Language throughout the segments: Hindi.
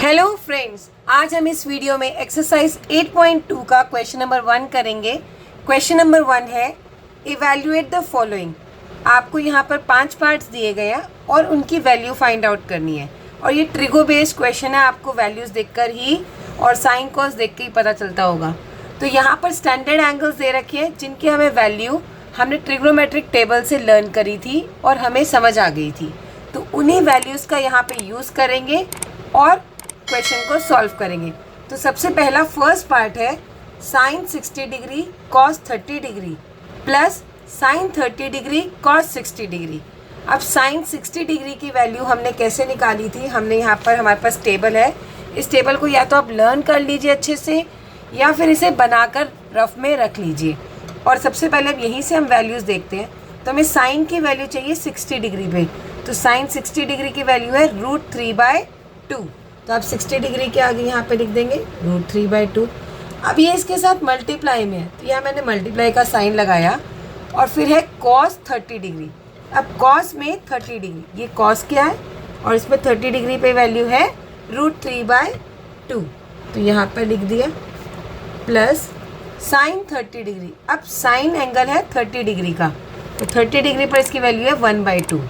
हेलो फ्रेंड्स, आज हम इस वीडियो में एक्सरसाइज 8.2 का क्वेश्चन नंबर 1 करेंगे। क्वेश्चन नंबर 1 है इवैल्यूएट द फॉलोइंग। आपको यहाँ पर 5 पार्ट्स दिए गए हैं और उनकी वैल्यू फाइंड आउट करनी है। और ये ट्रिगो बेस्ड क्वेश्चन है, आपको वैल्यूज़ देखकर ही और साइन कॉस देख के ही पता चलता होगा। तो यहाँ पर स्टैंडर्ड एंगल्स दे रखे हैं जिनकी हमें वैल्यू हमने ट्रिग्नोमेट्रिक टेबल से लर्न करी थी और हमें समझ आ गई थी। तो उन्हीं वैल्यूज़ का यहाँ पे यूज़ करेंगे और क्वेश्चन को सॉल्व करेंगे। तो सबसे पहला फर्स्ट पार्ट है sine 60 degree cos 30 degree plus sine 30 degree cos 60 degree. अब साइन 60 डिग्री की वैल्यू हमने कैसे निकाली थी, हमने यहाँ पर हमारे पास टेबल है। इस टेबल को या तो आप लर्न कर लीजिए अच्छे से या फिर इसे बनाकर रफ में रख लीजिए। और सबसे पहले अब यहीं से हम वैल्यूज़ देखते हैं। तो हमें साइन की वैल्यू चाहिए 60 डिग्री पे। तो साइन 60 डिग्री की वैल्यू है √3/2। तो आप 60 डिग्री के आगे यहाँ पे लिख देंगे √3/2। अब ये इसके साथ मल्टीप्लाई में है, तो यहाँ मैंने मल्टीप्लाई का साइन लगाया। और फिर है कॉस 30 डिग्री। अब कॉस में 30 डिग्री, ये कॉस क्या है और इसमें 30 डिग्री पे वैल्यू है √3/2। तो यहाँ पर लिख दिया प्लस साइन 30 डिग्री। अब साइन एंगल है 30 डिग्री का, तो 30 डिग्री पर इसकी वैल्यू है 1/2।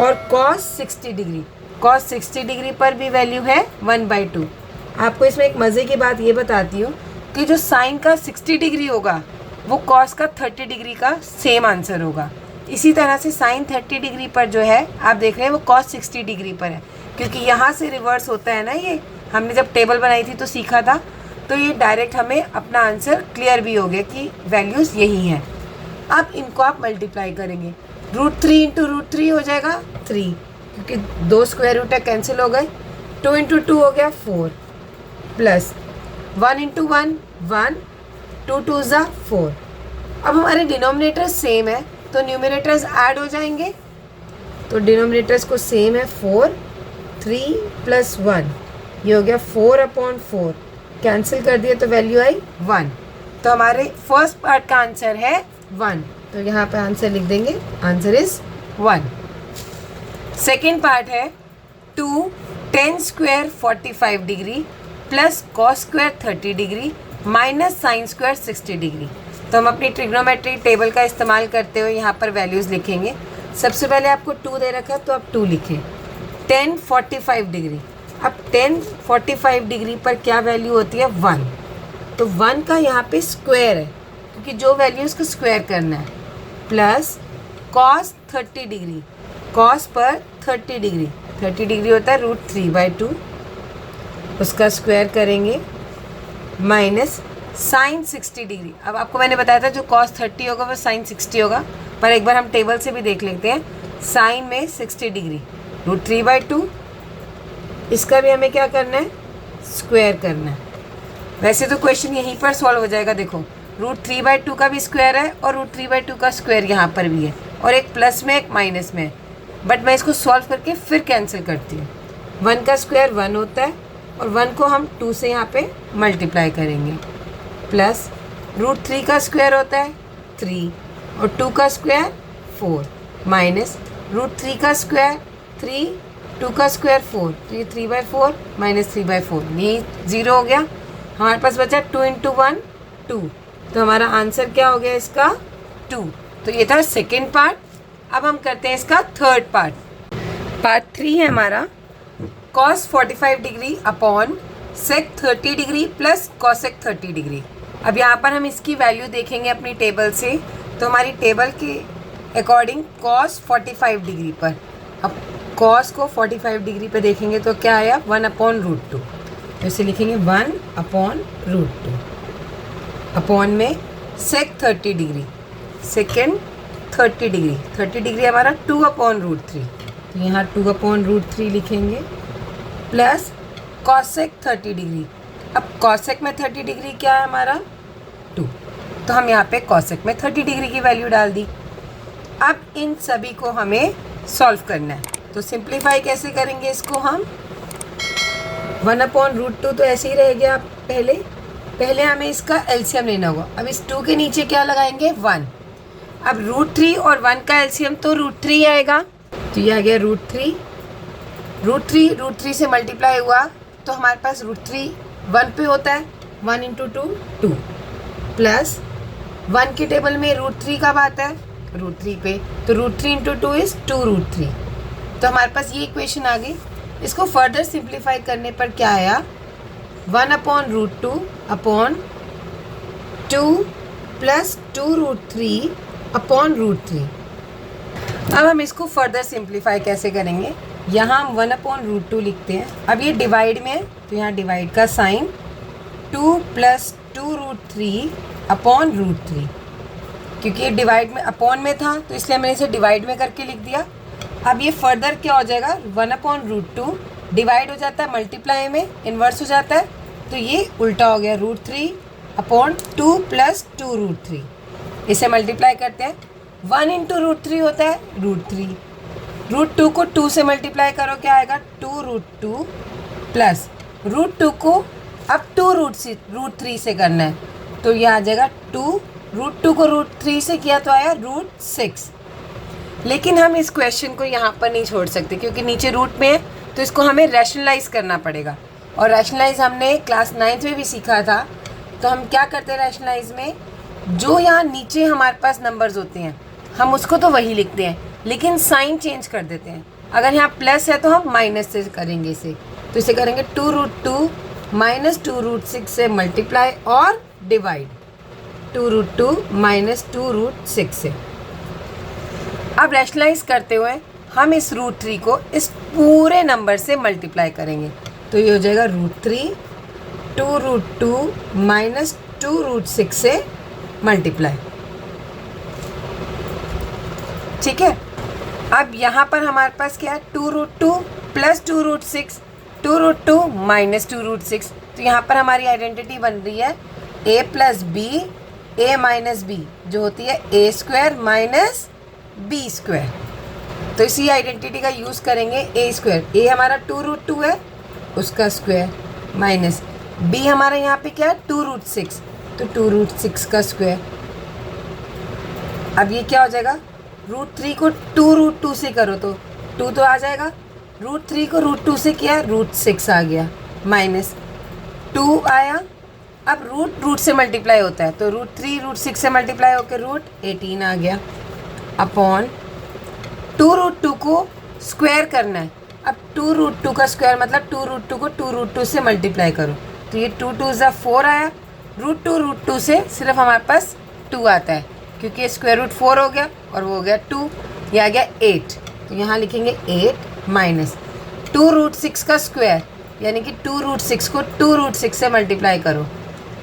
और कॉस 60 डिग्री, कॉस 60 डिग्री पर भी वैल्यू है 1/2। आपको इसमें एक मज़े की बात ये बताती हूँ कि जो साइन का 60 डिग्री होगा वो कॉस का 30 डिग्री का सेम आंसर होगा। इसी तरह से साइन 30 डिग्री पर जो है आप देख रहे हैं वो कॉस 60 डिग्री पर है, क्योंकि यहाँ से रिवर्स होता है ना। ये हमने जब टेबल बनाई थी तो सीखा था। तो ये डायरेक्ट हमें अपना आंसर क्लियर भी हो गया कि वैल्यूज़ यही हैं। अब इनको आप मल्टीप्लाई करेंगे, √3 × √3 हो जाएगा 3, क्योंकि 2 स्क्वायर रूट है, कैंसिल हो गए। 2 × 2 हो गया 4 प्लस 1 × 1 1, 2 2 ज़ा 4। अब हमारे डिनोमिनेटर्स सेम है तो न्यूमरेटर्स ऐड हो जाएंगे। तो डिनोमिनेटर्स को सेम है 4, 3 + 1, ये हो गया 4/4। कैंसिल कर दिया तो वैल्यू आई 1। तो हमारे फर्स्ट पार्ट का आंसर है 1। तो यहाँ पे आंसर लिख देंगे, आंसर इज़ 1। सेकेंड पार्ट है 2 tan square 45 degree plus cos square 30 degree minus sine square 60 degree. तो हम अपनी ट्रिग्नोमेट्री टेबल का इस्तेमाल करते हुए यहाँ पर वैल्यूज़ लिखेंगे। सबसे पहले आपको 2 दे रखा है तो आप 2 लिखें। tan 45 डिग्री, अब tan 45 डिग्री पर क्या वैल्यू होती है 1। तो 1 का यहाँ पे स्क्वायर है, क्योंकि जो वैल्यू उसको स्क्वायर करना है, प्लस कॉस 30 डिग्री, कॉस पर 30 डिग्री, 30 डिग्री होता है √3/2, उसका स्क्वायर करेंगे, माइनस साइन 60 डिग्री। अब आपको मैंने बताया था जो कॉस 30 होगा वो साइन 60 होगा, पर एक बार हम टेबल से भी देख लेते हैं। साइन में 60 डिग्री √3/2, इसका भी हमें क्या करना है, स्क्वायर करना है। वैसे तो क्वेश्चन यहीं पर सॉल्व हो जाएगा। देखो √3/2 का भी स्क्वायर है और √3/2 का स्क्वायर यहाँ पर भी है, और एक प्लस में एक माइनस में है। बट मैं इसको सॉल्व करके फिर कैंसिल करती हूँ। 1 का स्क्वायर 1 होता है और 1 को हम 2 से यहाँ पे मल्टीप्लाई करेंगे, प्लस √3 का स्क्वायर होता है 3 और 2 का स्क्वायर 4, माइनस √3 का स्क्वायर 3, 2 का स्क्वायर 4, तो ये 3/4 माइनस 3/4, ये 0 हो गया। हमारे पास बचा 2 × 1 2। तो हमारा आंसर क्या हो गया इसका 2। तो ये था सेकेंड पार्ट। अब हम करते हैं इसका थर्ड पार्ट। पार्ट 3 है हमारा cos 45 degree upon sec 30 degree plus cosec 30 degree. अब यहाँ पर हम इसकी वैल्यू देखेंगे अपनी टेबल से। तो हमारी टेबल के अकॉर्डिंग cos 45 डिग्री पर, अब cos को 45 डिग्री पर देखेंगे तो क्या आया 1/√2। तो इसे लिखेंगे 1/√2 अपॉन में sec 30 degree, second 30 degree, 30 degree हमारा 2/√3, तो यहाँ 2/√3 लिखेंगे, प्लस cosec 30 डिग्री। अब cosec में 30 डिग्री क्या है हमारा 2, तो हम यहाँ पे cosec में 30 डिग्री की वैल्यू डाल दी। अब इन सभी को हमें सॉल्व करना है। तो सिंप्लीफाई कैसे करेंगे इसको हम, 1/√2 तो ऐसे ही रह गया। पहले हमें इसका एलसीएम लेना होगा। अब इस 2 के नीचे क्या लगाएंगे 1। अब √3 और 1 का एलसीएम तो √3 आएगा, तो ये आ गया √3 रूट थ्री से मल्टीप्लाई हुआ तो हमारे पास √3 1 पे होता है, 1 इंटू 2 2 प्लस 1 के टेबल में √3 कब आता है, √3 पे, तो √3 इंटू 2 इज़ 2√3। तो हमारे पास ये इक्वेशन आ गई। इसको फर्दर सिंप्लीफाई करने पर क्या आया, 1/√2 अपॉन 2 प्लस 2√3/√3। अब हम इसको फर्दर सिंप्लीफाई कैसे करेंगे, यहाँ हम 1/√2 लिखते हैं। अब ये डिवाइड में है तो यहाँ डिवाइड का साइन, 2 प्लस 2√3/√3, क्योंकि ये डिवाइड में अपॉन में था तो इसलिए मैंने इसे डिवाइड में करके लिख दिया। अब ये फर्दर क्या हो जाएगा, 1/√2 डिवाइड हो जाता है मल्टीप्लाई में, इन्वर्स हो जाता है, तो ये उल्टा हो गया, √3/2 प्लस 2√3। इसे मल्टीप्लाई करते हैं, 1 इंटू √3 होता है √3, √2 को 2 से मल्टीप्लाई करो क्या आएगा, 2√2 प्लस √2 को अब 2√3 से करना है तो ये आ जाएगा 2, √2 को √3 से किया तो आया √6। लेकिन हम इस क्वेश्चन को यहाँ पर नहीं छोड़ सकते क्योंकि नीचे रूट में है, तो इसको हमें रैशनलाइज करना पड़ेगा। और रैशनलाइज हमने क्लास 9th में भी सीखा था। तो हम क्या करते हैं रैशनलाइज में, जो यहाँ नीचे हमारे पास नंबर्स होते हैं हम उसको तो वही लिखते हैं, लेकिन साइन चेंज कर देते हैं। अगर यहाँ प्लस है तो हम माइनस से करेंगे इसे, तो इसे करेंगे 2√2 माइनस 2√6 से मल्टीप्लाई और डिवाइड 2√2 माइनस 2√6 से। अब रैशनलाइज करते हुए हम इस √3 को इस पूरे नंबर से मल्टीप्लाई करेंगे, तो ये हो जाएगा √3 2√2 माइनस 2√6 से मल्टीप्लाई। ठीक है, अब यहाँ पर हमारे पास क्या है, 2√2 प्लस 2√6, 2√2 माइनस 2√6, तो यहाँ पर हमारी आइडेंटिटी बन रही है a plus B, a minus B जो होती है a² माइनस b²। तो इसी आइडेंटिटी का यूज़ करेंगे, a², a हमारा 2√2 है उसका स्क्वायर माइनस b हमारा यहाँ पे क्या है 2√6, तो 2√6 का स्क्वायर। अब ये क्या हो जाएगा, √3 को 2√2 से करो तो 2 तो आ जाएगा, √3 को √2 से किया √6 आ गया, माइनस 2 आया। अब रूट से मल्टीप्लाई होता है तो √3 √6 से मल्टीप्लाई होकर √18 आ गया, अपॉन 2√2 को स्क्वायर करना है। अब 2√2 का स्क्वायर मतलब 2√2 को 2√2 से मल्टीप्लाई करो, तो ये 2 2 ज़ा 4 आया, √2 से सिर्फ हमारे पास 2 आता है क्योंकि स्क्वायर रूट 4 हो गया और वो हो गया 2, ये आ गया 8, तो यहाँ लिखेंगे 8 माइनस 2√6 का स्क्वायर यानी कि 2√6 को 2√6 से मल्टीप्लाई करो,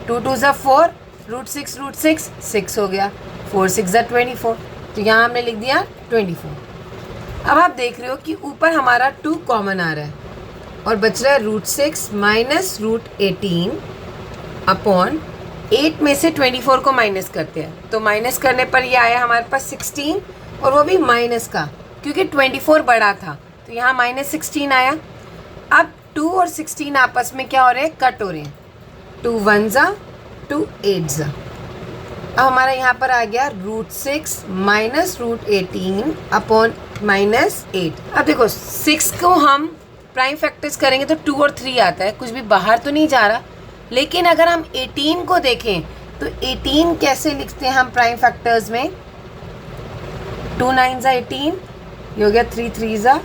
2 2 ज़ा 4, √6 6 हो गया, 4 6 ज़ा 24, तो यहाँ हमने लिख दिया 24। अब आप देख रहे हो कि ऊपर हमारा 2 कॉमन आ रहा है और बच रहा है √6 माइनस √18 अपॉन 8 में से 24 को माइनस करते हैं, तो माइनस करने पर ये आया हमारे पास 16 और वो भी माइनस का, क्योंकि 24 बड़ा था तो यहाँ माइनस 16 आया। अब 2 और 16 आपस में क्या हो रहे हैं, कट हो रहे हैं, 2 1 ज़ा 2 8 ज़ा। अब हमारा यहाँ पर आ गया √6 माइनस √18 अपॉन माइनस 8। अब देखो 6 को हम प्राइम फैक्टर्स करेंगे तो 2 और 3 आता है, कुछ भी बाहर तो नहीं जा रहा। लेकिन अगर हम 18 को देखें तो 18 कैसे लिखते हैं हम प्राइम फैक्टर्स में, 2 9 ज़ा 18, ये हो गया 3 3 ज़ा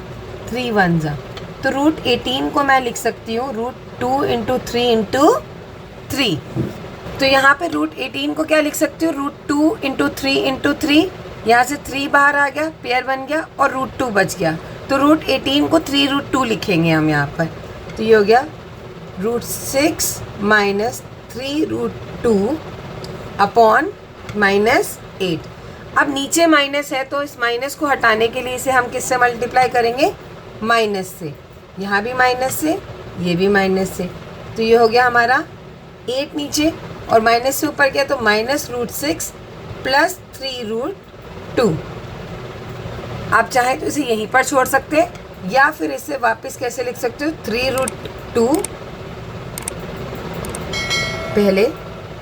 3 1 ज़ा, तो √18 को मैं लिख सकती हूँ √2 इंटू 3 इंटू 3। तो यहाँ पे √18 को क्या लिख सकती हूँ, √2 इंटू 3 इंटू 3, यहाँ से 3 बाहर आ गया, पेयर बन गया और √2 बच गया, तो √18 को 3√2 लिखेंगे हम यहाँ पर, तो ये हो गया √6 माइनस 3√2 अपॉन माइनस 8। अब नीचे माइनस है तो इस माइनस को हटाने के लिए इसे हम किससे मल्टीप्लाई करेंगे, माइनस से, यहाँ भी माइनस से, ये भी माइनस से, तो ये हो गया हमारा 8 नीचे और माइनस से ऊपर गया तो माइनस √6 प्लस 3√2। आप चाहें तो इसे यहीं पर छोड़ सकते हैं या फिर इसे वापस कैसे लिख सकते हो, 3√2 पहले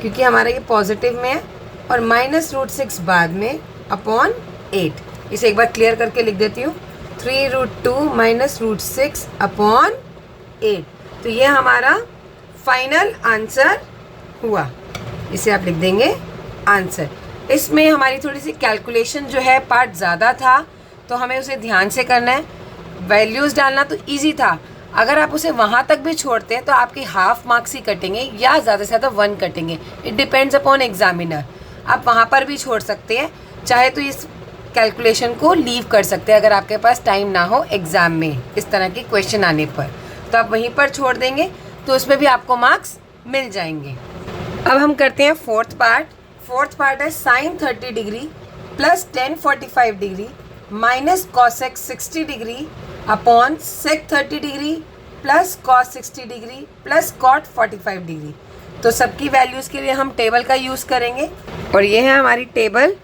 क्योंकि हमारा ये पॉजिटिव में है और माइनस √6 बाद में अपॉन 8। इसे एक बार क्लियर करके लिख देती हूँ, 3√2 माइनस √6 अपॉन 8। तो ये हमारा फाइनल आंसर हुआ। इसे आप लिख देंगे आंसर। इसमें हमारी थोड़ी सी कैलकुलेशन जो है पार्ट ज़्यादा था, तो हमें उसे ध्यान से करना है। वैल्यूज़ डालना तो इजी था, अगर आप उसे वहाँ तक भी छोड़ते हैं तो आपके हाफ मार्क्स ही कटेंगे या ज़्यादा से ज़्यादा 1 कटेंगे। It depends upon examiner. आप वहाँ पर भी छोड़ सकते हैं, चाहे तो इस कैलकुलेशन को लीव कर सकते हैं अगर आपके पास टाइम ना हो एग्ज़ाम में इस तरह के क्वेश्चन आने पर, तो आप वहीं पर छोड़ देंगे तो उसमें भी आपको मार्क्स मिल जाएंगे। अब हम करते हैं फोर्थ पार्ट। फोर्थ पार्ट है sine 30 degree plus tan 45 degree minus cosec 60 degree upon sec 30 degree plus cos 60 degree plus cot 45 degree. तो सबकी वैल्यूज़ के लिए हम टेबल का यूज़ करेंगे और ये है हमारी टेबल।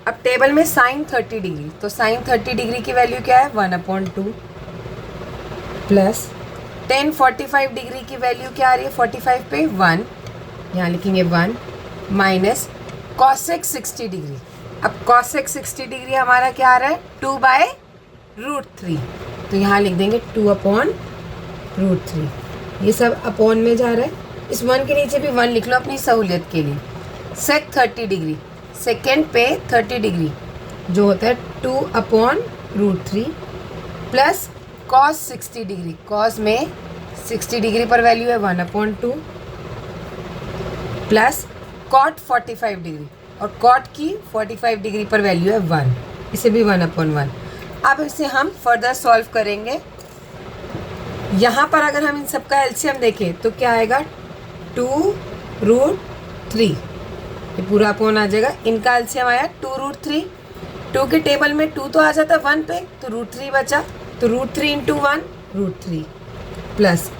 अब टेबल में साइन 30 डिग्री, तो साइन 30 डिग्री की वैल्यू क्या है 1/2 प्लस टेन 45 डिग्री की वैल्यू क्या आ रही है 45 पे 1, यहाँ लिखेंगे 1 माइनस कॉसेक 60 डिग्री। अब कॉसेक 60 डिग्री हमारा क्या आ रहा है 2/√3, तो यहाँ लिख देंगे 2/√3। ये सब अपॉन में जा रहा है, इस 1 के नीचे भी 1 लिख लो अपनी सहूलियत के लिए। सेक 30 डिग्री, सेकेंड पे 30 डिग्री जो होता है 2/√3 प्लस कॉस 60 डिग्री, कॉस में 60 डिग्री पर वैल्यू है 1/2 प्लस कॉट 45 डिग्री, और कॉट की 45 डिग्री पर वैल्यू है 1, इसे भी 1/1। अब इसे हम फर्दर सॉल्व करेंगे। यहाँ पर अगर हम इन सब का एलसीएम देखें तो क्या आएगा 2√3, ये पूरा अपॉन आ जाएगा। इनका एलसीएम आया 2√3, 2 के टेबल में 2 तो आ जाता 1 पे, तो √3 बचा, तो √3 इंटू 1 √3 प्लस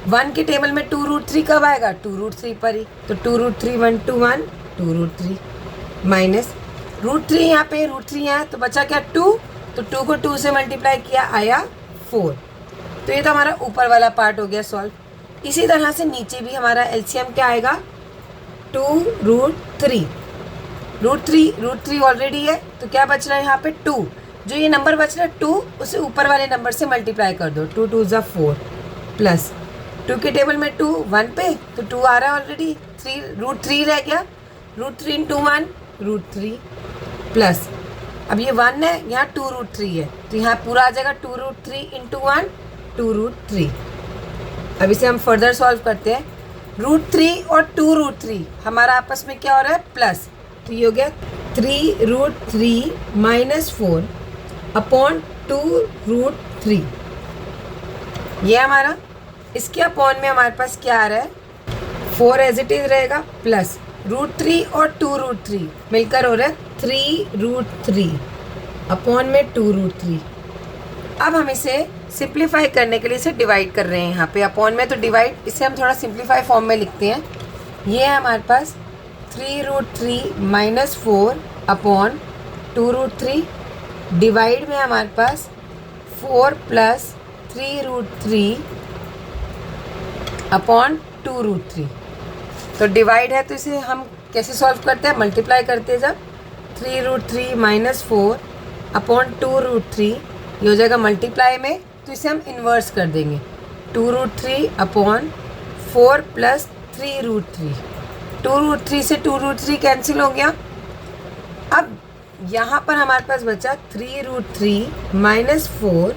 1 के टेबल में 2√3 कब आएगा 2√3 पर ही, तो 2√3 1 to 1 2√3 माइनस √3 यहाँ पे √3 यहाँ, तो बचा क्या 2, तो 2 को 2 से मल्टीप्लाई किया आया 4। तो ये तो हमारा ऊपर वाला पार्ट हो गया सॉल्व। इसी तरह से नीचे भी हमारा एलसीएम क्या आएगा 2√3, √3 ऑलरेडी है, तो क्या बच रहा है यहाँ पे 2, जो ये नंबर बच रहा है 2 उसे ऊपर वाले नंबर से मल्टीप्लाई कर दो, 2 2 = 4 प्लस 2 के टेबल में 2 1 पे, तो 2 आ रहा है ऑलरेडी, 3 रह गया, √3 इंटू 1 √3 प्लस अब ये 1 है, यहाँ 2√3 है, तो यहाँ पूरा आ जाएगा 2√3 इंटू 1 2√3। अब इसे हम फर्दर सॉल्व करते हैं। √3 और 2√3 हमारा आपस में क्या हो रहा है प्लस, तो ये हो गया 3√3 माइनस 4 अपॉन 2√3, ये हमारा। इसके अपॉन में हमारे पास क्या आ रहा है 4 एज इट इज रहेगा प्लस √3 और 2√3 मिलकर हो रहा है 3√3 अपॉन में 2√3। अब हम इसे सिंप्लीफाई करने के लिए इसे डिवाइड कर रहे हैं, यहाँ पे अपॉन में तो डिवाइड, इसे हम थोड़ा सिंप्लीफाई फॉर्म में लिखते हैं। ये है हमारे पास 3√3 माइनस 4 अपॉन 2√3 डिवाइड में हमारे पास 4 प्लस 3√3 अपॉन 2√3। तो डिवाइड है तो इसे हम कैसे सॉल्व करते हैं, मल्टीप्लाई करते हैं जब 3√3 माइनस 4 अपॉन 2√3, ये हो जाएगा मल्टीप्लाई में, तो इसे हम इन्वर्स कर देंगे 2√3 अपॉन 4 प्लस 3√3, 2√3 से 2√3 कैंसिल हो गया। अब यहाँ पर हमारे पास बचा 3√3 माइनस 4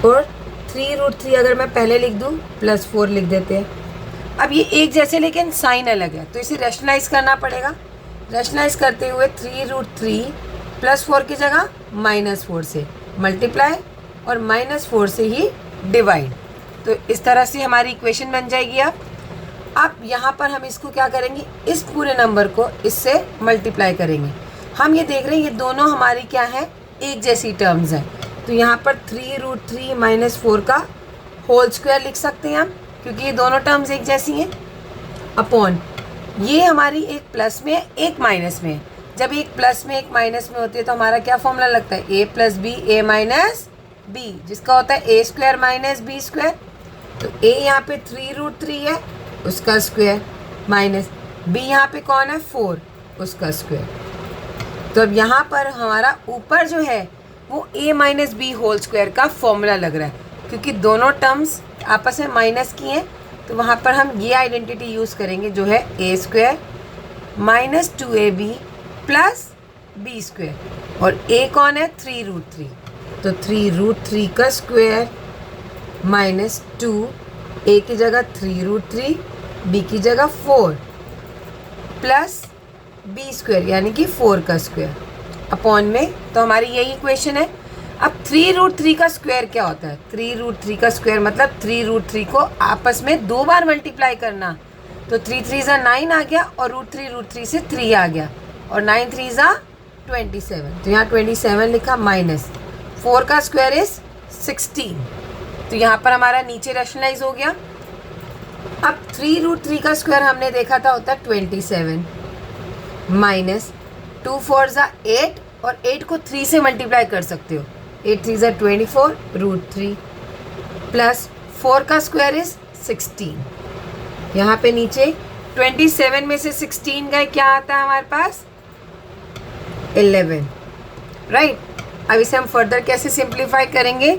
और 3√3 अगर मैं पहले लिख दूँ प्लस 4 लिख देते हैं। अब ये एक जैसे लेकिन साइन अलग है, तो इसे रैशनलाइज करना पड़ेगा। रैशनलाइज करते हुए 3√3 प्लस 4 की जगह माइनस 4 से मल्टीप्लाई और माइनस 4 से ही डिवाइड, तो इस तरह से हमारी इक्वेशन बन जाएगी। अब यहाँ पर हम इसको क्या करेंगे, इस पूरे नंबर को इससे मल्टीप्लाई करेंगे। हम ये देख रहे हैं ये दोनों हमारी क्या है एक जैसी टर्म्स हैं, तो यहाँ पर 3√3 माइनस 4 का होल स्क्वायर लिख सकते हैं हम, क्योंकि ये दोनों टर्म्स एक जैसी हैं, अपॉन ये हमारी एक प्लस में है एक माइनस में है। जब एक प्लस में एक माइनस में होती है तो हमारा क्या फॉर्मूला लगता है a plus B A minus B, जिसका होता है a square minus B square. तो a यहाँ पे 3√3 है उसका स्क्वायर माइनस b यहाँ पे कौन है 4 उसका स्क्वायर। तो अब यहाँ पर हमारा ऊपर जो है वो a minus B whole square का फॉर्मूला लग रहा है, क्योंकि दोनों टर्म्स आपस में माइनस की हैं, तो वहाँ पर हम ये आइडेंटिटी यूज़ करेंगे जो है a square minus 2ab plus b square, और a कौन है 3√3, तो 3√3 का स्क्वायर माइनस 2, a की जगह 3√3, b की जगह 4 प्लस b स्क्वायर यानी कि 4 का स्क्वायर अपॉन में, तो हमारी यही इक्वेशन है। अब 3√3 का स्क्वायर क्या होता है? 3√3 का स्क्वायर मतलब 3√3 को आपस में 2 बार मल्टीप्लाई करना, तो 3 3 ज़ा 9 आ गया और √3 से 3 आ गया, और 9 3 ज़ा 27, तो यहाँ 27 लिखा माइनस 4 का स्क्वायर इज 16, तो यहाँ पर हमारा नीचे रैशनलाइज हो गया। अब 3√3 का स्क्वायर हमने देखा था होता है 27 माइनस 2 4 ज़ा 8, और 8 को 3 से मल्टीप्लाई कर सकते हो, 8 3 ज़ा 24 √3 प्लस 4 का स्क्वायर इज 16। यहाँ पे नीचे 27 में से 16 गए, क्या आता है हमारे पास 11, राइट। अब इसे हम फर्दर कैसे सिंप्लीफाई करेंगे?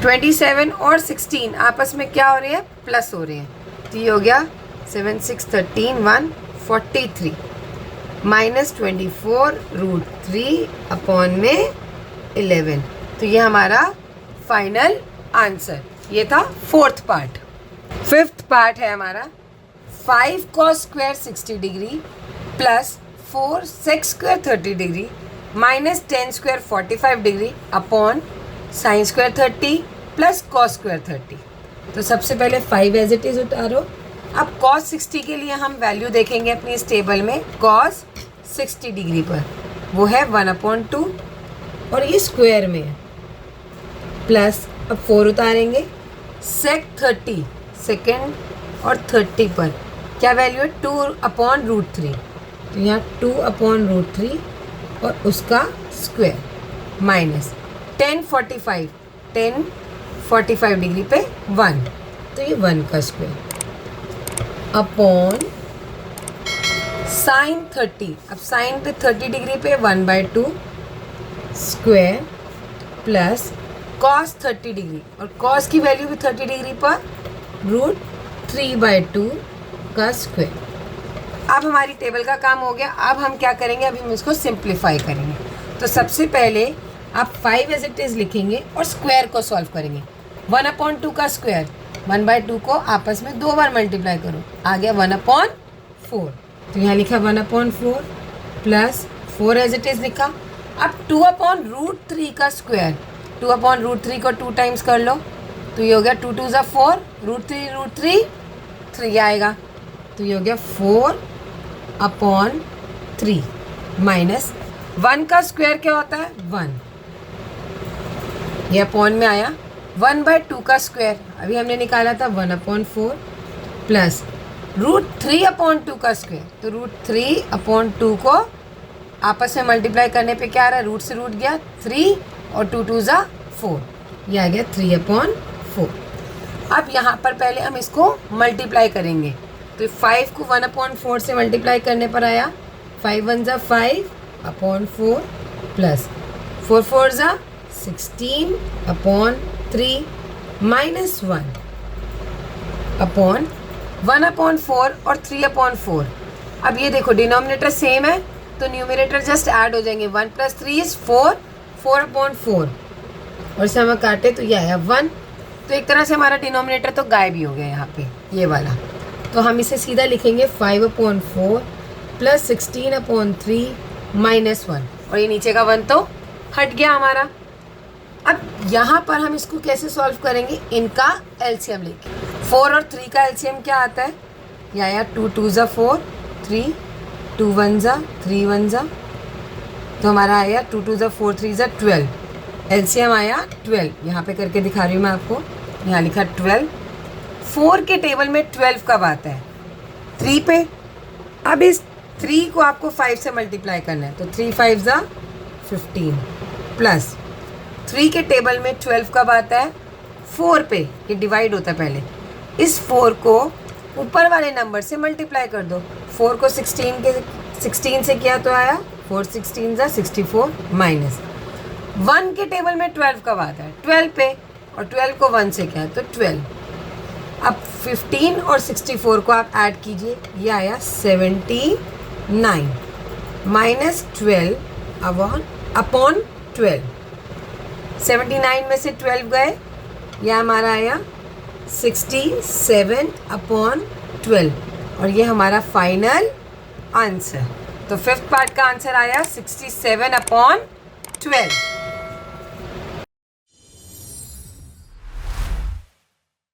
27 और 16 आपस में क्या हो रहे हैं? प्लस हो रहे हैं, तो ये हो गया 7 6 13 143 माइनस 24 √3 अपॉन में 11, तो ये हमारा फाइनल आंसर। ये था फोर्थ पार्ट। फिफ्थ पार्ट है हमारा 5 cos square 60 degree plus 4 sec square 30 degree minus 10 square 45 degree upon sine square 30 plus cos square 30। तो सबसे पहले 5 एज इट इज उतारो। अब cos 60 के लिए हम वैल्यू देखेंगे अपनी इस टेबल में, cos 60 डिग्री पर वो है 1/2 और ये स्क्वायर में है, प्लस अब 4 उतारेंगे, sec 30 सेकेंड और 30 पर क्या वैल्यू है 2/√3, तो यहाँ 2/√3 और उसका स्क्वायर माइनस 10 45 डिग्री पे 1, तो ये 1 का स्क्वायर अपॉन साइन 30, अब साइन पे 30 डिग्री पे 1/2 स्क्वायर प्लस कॉस 30 डिग्री, और कॉस की वैल्यू भी 30 डिग्री पर √3/2 का स्क्वायर। अब हमारी टेबल का काम हो गया। अब हम क्या करेंगे? अभी हम इसको सिंप्लीफाई करेंगे। तो सबसे पहले आप 5 एज इट इज़ लिखेंगे और स्क्वायर को सॉल्व करेंगे। 1/2 का स्क्वायर 1/2 को आपस में 2 बार मल्टीप्लाई करो, आ गया 1/4, तो यहाँ लिखा 1/4 प्लस 4 एज इट इज़ लिखा। अब 2/√3 का स्क्वायर, 2/√3 को 2 टाइम्स कर लो, तो ये हो गया 2 2 ज़ा 4, √3 3 आएगा, तो ये हो गया 4/3 माइनस 1 का स्क्वायर क्या होता है 1, ये अपॉन में आया 1/2 का स्क्वायर अभी हमने निकाला था 1/4 प्लस √3/2 का स्क्वायर, तो √3/2 को आपस में मल्टीप्लाई करने पे क्या आ रहा है, रूट से रूट गया 3 और 2 2 ज़ा 4, ये आ गया 3/4। अब यहाँ पर पहले हम इसको मल्टीप्लाई करेंगे, तो 5 को 1/4 से मल्टीप्लाई करने पर आया 5 1 ज़ा 5/4 प्लस 4 4 ज़ा 16/3 माइनस 1 अपॉन 1/4 और 3/4। अब ये देखो डिनोमिनेटर सेम है, तो न्यूमरेटर जस्ट ऐड हो जाएंगे, 1 + 3 इज 4, 4/4 और इसे हम काटे तो ये आया 1, तो एक तरह से हमारा डिनोमिनेटर तो गायब ही हो गया यहाँ पे ये वाला। तो हम इसे सीधा लिखेंगे 5/4 प्लस 16/3 माइनस 1, और ये नीचे का 1 तो हट गया हमारा। अब यहाँ पर हम इसको कैसे सॉल्व करेंगे, इनका एलसीएम लेके। 4 और 3 का एलसीएम क्या आता है, ये आया 2 2 ज़ा 4, 3 2 1 ज़ा 3 1 ज़ा, तो हमारा आया 2 2 ज़ा 4 3 ज़ा 12, एलसीएम आया 12। यहाँ पे करके दिखा रही हूँ मैं आपको, यहाँ लिखा 12। 4 के टेबल में 12 कब आता है 3 पे। अब इस 3 को आपको 5 से मल्टीप्लाई करना है, तो 3 5 ज़ा 15 प्लस 3 के टेबल में 12 कब आता है 4 पे, ये डिवाइड होता है पहले। इस 4 को ऊपर वाले नंबर से मल्टीप्लाई कर दो, 4 को 16 से किया तो आया 4 16 ज़ा 64 माइनस 1 के टेबल में 12 कब आता है? 12 पे, और 12 को 1 से क्या है तो 12। अब 15 और 64 को आप ऐड कीजिए, ये आया 79 माइनस 12 अपॉन 12। 79 में से 12 गए, यह हमारा आया 67 अपॉन 12, और ये हमारा फाइनल आंसर। तो फिफ्थ पार्ट का आंसर आया 67 अपॉन 12।